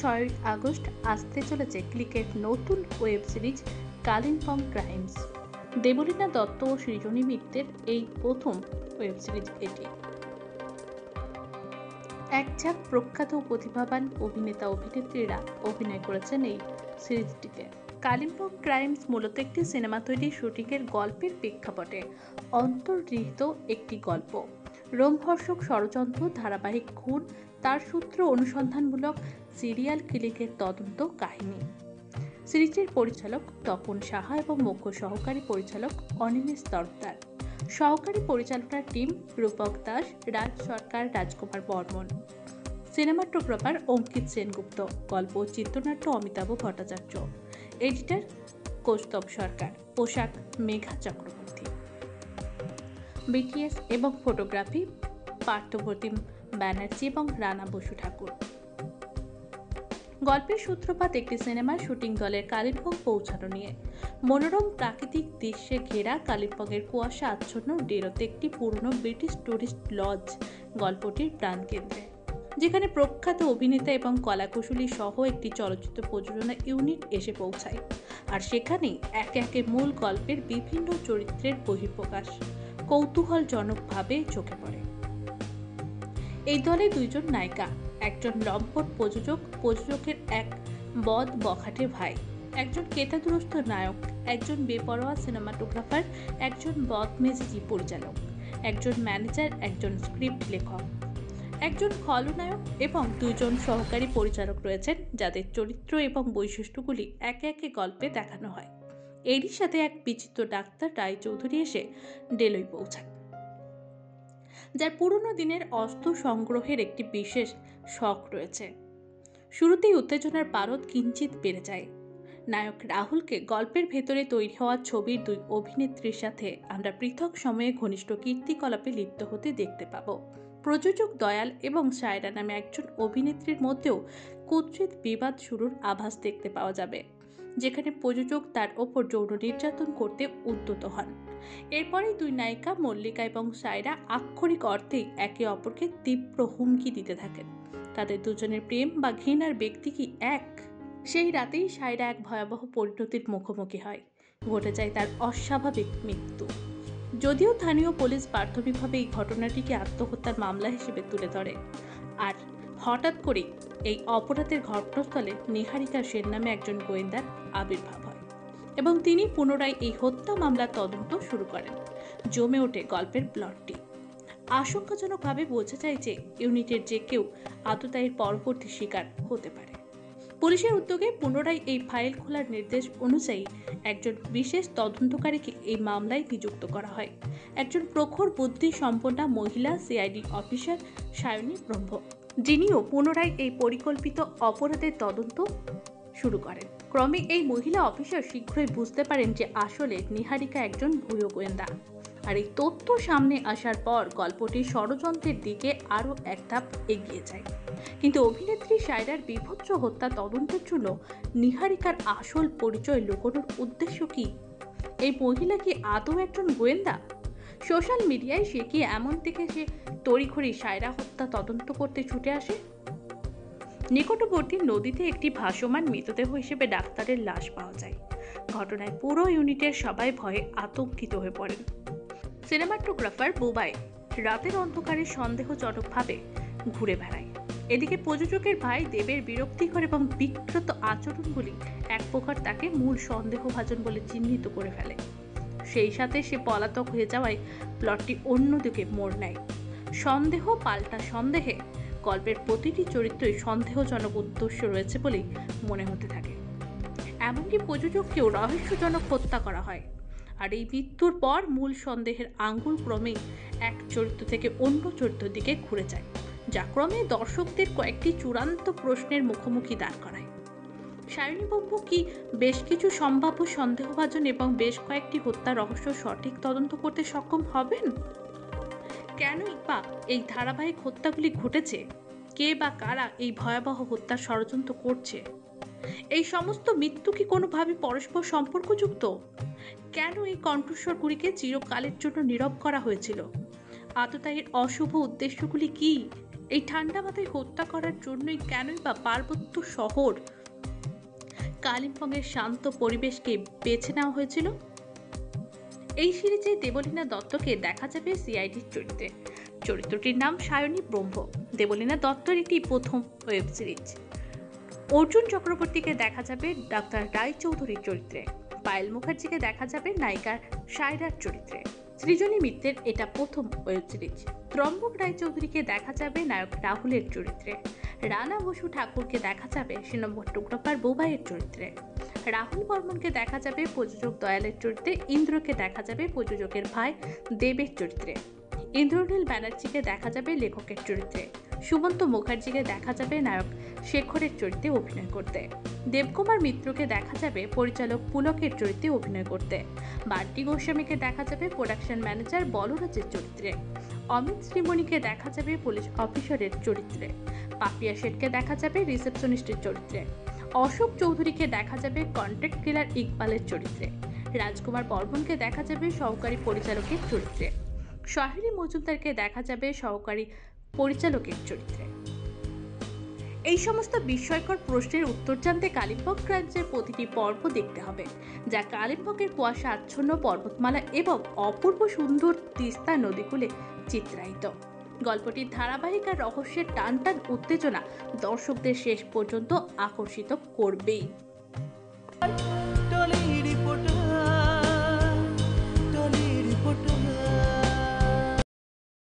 6 August আসতে চলেছে ক্লিকের নতুন web series Kalimpong crimes. Debalina Dutta ও সৃজনী মিত্রের এই প্রথম ওয়েব সিরিজ এটি। এক ঝাঁক প্রখ্যাত ও প্রতিভাবান অভিনেতা অভিনেত্রীরা অভিনয় করেছেন এই সিরিজটিতে। কালিম্পং ক্রাইমস মূলত একটি সিনেমা তৈরির শুটিংয়ের গল্পের প্রেক্ষাপটে অন্তর্নিহিত একটি গল্প। রোমহর্ষক ষড়যন্ত্র, ধারাবাহিক খুন, তার সূত্র অনুসন্ধানমূলক সিরিয়াল কিলিংয়ের তদন্ত কাহিনী। সিরিজটির পরিচালক তপন সাহা এবং মুখ্য সহকারী পরিচালক অনিমেষ তরফদার। সহকারী পরিচালনার টিম রূপক দাস, রাজ সরকার, রাজকুমার বর্মন। সিনেমাটোগ্রাফার অঙ্কিত সেনগুপ্ত। গল্প ও চিত্রনাট্য অমিতাভ ভট্টাচার্য। এডিটর কৌস্তব সরকার। পোশাক মেঘা চক্রবর্তী। বিটিএস এবং ফটোগ্রাফি পার্থপ্রতিম ব্যানার্জি এবং রানা বসু ঠাকুর। গল্পের সূত্রপাত একটি সিনেমার শুটিং দলের কালিম্পং পৌঁছানো নিয়ে। মনোরম প্রাকৃতিক দৃশ্যে ঘেরা কালিম্পংয়ের কুয়াশা আচ্ছন্ন ডেরোতে একটি পুরনো ব্রিটিশ টুরিস্ট লজ গল্পটির প্রাণকেন্দ্রে, যেখানে প্রখ্যাত অভিনেতা এবং কলাকুশলী সহ একটি চলচ্চিত্র প্রযোজনা ইউনিট এসে পৌঁছায়। আর সেখানেই একে একে মূল গল্পের বিভিন্ন চরিত্রের বহিঃপ্রকাশ কৌতূহলজনকভাবে চোখে পড়ে। এই দলে দুইজন নায়িকা, একজন লম্পট প্রযোজক, প্রযোজকের এক বদ বখাটে ভাই, একজন কেতাদুরস্ত নায়ক, একজন বেপরোয়া সিনেমাটোগ্রাফার, একজন বদমেজাজি পরিচালক, একজন ম্যানেজার, একজন স্ক্রিপ্ট লেখক, একজন খলনায়ক এবং দুইজন সহকারী পরিচালক রয়েছেন, যাদের চরিত্র এবং বৈশিষ্ট্যগুলি একে একে গল্পে দেখানো হয়। এরই সাথে এক বিচিত্র ডাক্তার রায়চৌধুরী এসে ডেলোয় পৌঁছান, যার পুরনো দিনের অস্ত্র সংগ্রহের একটি বিশেষ শখ রয়েছে। শুরুতেই উত্তেজনার পারদ কিঞ্চিত বেড়ে যায়। নায়ক রাহুলকে গল্পের ভেতরে তৈরি হওয়া ছবির দুই অভিনেত্রীর সাথে আমরা পৃথক সময়ে ঘনিষ্ঠ কীর্তিকলাপে লিপ্ত হতে দেখতে পাব। প্রযোজক দয়াল এবং সায়রা নামে একজন অভিনেত্রীর মধ্যেও কুৎসিত বিবাদ শুরুর আভাস দেখতে পাওয়া যাবে, যেখানে প্রযোজক তার ওপর যৌন নির্যাতন করতে উদ্যত হন। এরপরেই দুই নায়িকা মল্লিকা এবং সায়রা আক্ষরিক অর্থেই একে অপরকে তীব্র হুমকি দিতে থাকেন। তাদের দুজনের প্রেম বা ঘৃণার ব্যক্তি কি এক? সেই রাতেই সায়রা এক ভয়াবহ পরিণতির মুখোমুখি হয়। ঘটে যায় তার অস্বাভাবিক মৃত্যু। যদিও স্থানীয় পুলিশ প্রাথমিকভাবে এই ঘটনাটিকে আত্মহত্যার মামলা হিসেবে তুলে ধরে, আর হঠাৎ করেই এই অপরাধের ঘটনাস্থলে নিহারিকা সেন নামে একজন গোয়েন্দার আবির্ভাব হয় এবং তিনি পুনরায় এই হত্যা মামলার তদন্ত শুরু করেন। জমে ওঠে গল্পের প্লটটি। আশঙ্কাজনকভাবে বোঝা যায় যে ইউনিটের যে কেউ আততায়ীর পরবর্তী শিকার হতে পারে। পুলিশের উদ্যোগে পুনরায় এই ফাইল খোলার নির্দেশ অনুযায়ী একজন বিশেষ তদন্তকারীকে এই মামলায় নিযুক্ত করা হয়, একজন প্রখর বুদ্ধি সম্পন্না মহিলা সিআইডি অফিসার সায়নী ব্রহ্ম, যিনিও পুনরায় এই পরিকল্পিত অপরাধের তদন্ত শুরু করেন। ক্রমে এই মহিলা অফিসার শীঘ্রই বুঝতে পারেন যে আসলে নিহারিকা একজন ভুয়ো গোয়েন্দা। আর এই তথ্য সামনে আসার পর গল্পটি ষড়যন্ত্রের দিকে আরও এক ধাপ এগিয়ে যায়। কিন্তু অভিনেত্রী সায়রার বীভৎস হত্যা তদন্তের জন্য নিহারিকার আসল পরিচয় লুকোনোর উদ্দেশ্য কি? এই মহিলা কি আদৌ একজন গোয়েন্দা? সোশ্যাল মিডিয়ায় সে কি এমন থেকে সে তড়িঘড়ি সায়রা হত্যা তদন্ত করতে ছুটে আসে? নিকটবর্তী নদীতে একটি ভাসমান মৃতদেহ হিসেবে ডাক্তারের লাশ পাওয়া যায়। ঘটনায় পুরো ইউনিটের সবাই ভয়ে আতঙ্কিত হয়ে পড়েন। সিনেমাটোগ্রাফার বুবাই রাতের অন্ধকারে সন্দেহজনকভাবে ঘুরে বেড়ায়। এদিকে প্রযোজকের ভাই দেবের বিরক্তিকর এবং বিকৃত আচরণগুলি এক প্রকার তাকে মূল সন্দেহভাজন বলে চিহ্নিত করে ফেলে। সেই সাথে সে পলাতক হয়ে যাওয়ায় প্লটটি অন্যদিকে মোড় নেয়। সন্দেহ পাল্টা সন্দেহে গল্পের প্রতিটি চরিত্রই সন্দেহজনক উদ্দেশ্য রয়েছে বলেই মনে হতে থাকে। এমনকি প্রযোজককেও রহস্যজনক হত্যা করা হয়। আর এই মৃত্যুর পর মূল সন্দেহের আঙ্গুল ক্রমেই এক চরিত্র থেকে অন্য চরিত্রের দিকে ঘুরে যায়, যা ক্রমে দর্শকদের কয়েকটি চূড়ান্ত প্রশ্নের মুখোমুখি দাঁড় করায়। সায়নী ব্রহ্ম কি বেশ কিছু সম্ভাব্য সন্দেহভাজন এবং বেশ কয়েকটি হত্যার রহস্য সঠিক তদন্ত করতে সক্ষম হবেন? কেনই বা এই ধারাবাহিক হত্যাগুলি ঘটেছে? কে বা কারা এই ভয়াবহ হত্যার ষড়যন্ত্র করছে? এই সমস্ত মৃত্যু কি কোনোভাবে পরস্পর সম্পর্কযুক্ত? কেন এই কণ্ঠস্বরগুলিকে চিরকালের জন্য নীরব করা হয়েছিল? আততায়ীর অশুভ উদ্দেশ্যগুলি কি? এই ঠান্ডা মাথায় হত্যা করার জন্যই কেনই বা পার্বত্য শহর কালিম্পংয়ের শান্ত পরিবেশকে বেছে নেওয়া হয়েছিল? এই সিরিজে দেবলীনা দত্তকে দেখা যাবে সিআইডির চরিত্রে। চরিত্রটির নাম সায়নী ব্রহ্ম। দেবলীনা দত্তর এটি প্রথম ওয়েব সিরিজ। অর্জুন চক্রবর্তীকে দেখা যাবে ডাক্তার রায়চৌধুরীর চরিত্রে। পায়েল মুখার্জিকে দেখা যাবে নায়িকা সায়রার চরিত্রে। সৃজনী মিত্রের এটা প্রথম ওয়েব সিরিজ। ত্রম্বক রায়চৌধুরীকে দেখা যাবে নায়ক রাহুলের চরিত্রে। রানা বসু ঠাকুরকে দেখা যাবে সিনেমাটোগ্রাফার বুবাইয়ের চরিত্রে। রাহুল বর্মনকে দেখা যাবে প্রযোজক দয়ালের চরিত্রে। ইন্দ্রকে দেখা যাবে প্রযোজকের ভাই দেবের চরিত্রে। ইন্দ্রনীল ব্যানার্জিকে দেখা যাবে লেখকের চরিত্রে। সুমন্ত মুখার্জিকে দেখা যাবে নায়ক শেখরের চরিত্রে অভিনয় করতে। দেবকুমার মিত্রকে দেখা যাবে পরিচালক পুলকের চরিত্রে অভিনয় করতে। বান্টি গোস্বামীকে দেখা যাবে প্রোডাকশন ম্যানেজার বলরাজের চরিত্রে। অমিত শ্রীমণিকে দেখা যাবে পুলিশ অফিসারের চরিত্রে। পাপিয়া শেঠকে দেখা যাবে রিসেপশনিস্টের চরিত্রে। অশোক চৌধুরীকে দেখা যাবে কন্ট্রাক্ট কিলার ইকবালের চরিত্রে। রাজকুমার বর্মনকে দেখা যাবে সহকারী পরিচালকের চরিত্রে। শাহেরি মজুমদারকে দেখা যাবে সহকারী পরিচালকের চরিত্রে। এই সমস্ত বিস্ময়কর প্রশ্নের উত্তর জানতে কালিম্পং ক্রাইমসের প্রতিটি পর্ব দেখতে হবে, যা কালিম্পংয়ের কুয়াশা আচ্ছন্ন পর্বতমালা এবং অপূর্ব সুন্দর তিস্তা নদীকূলে চিত্রায়িত। গল্পটির ধারাবাহিক আর রহস্যের টান টান উত্তেজনা দর্শকদের শেষ পর্যন্ত আকর্ষিত করবেই।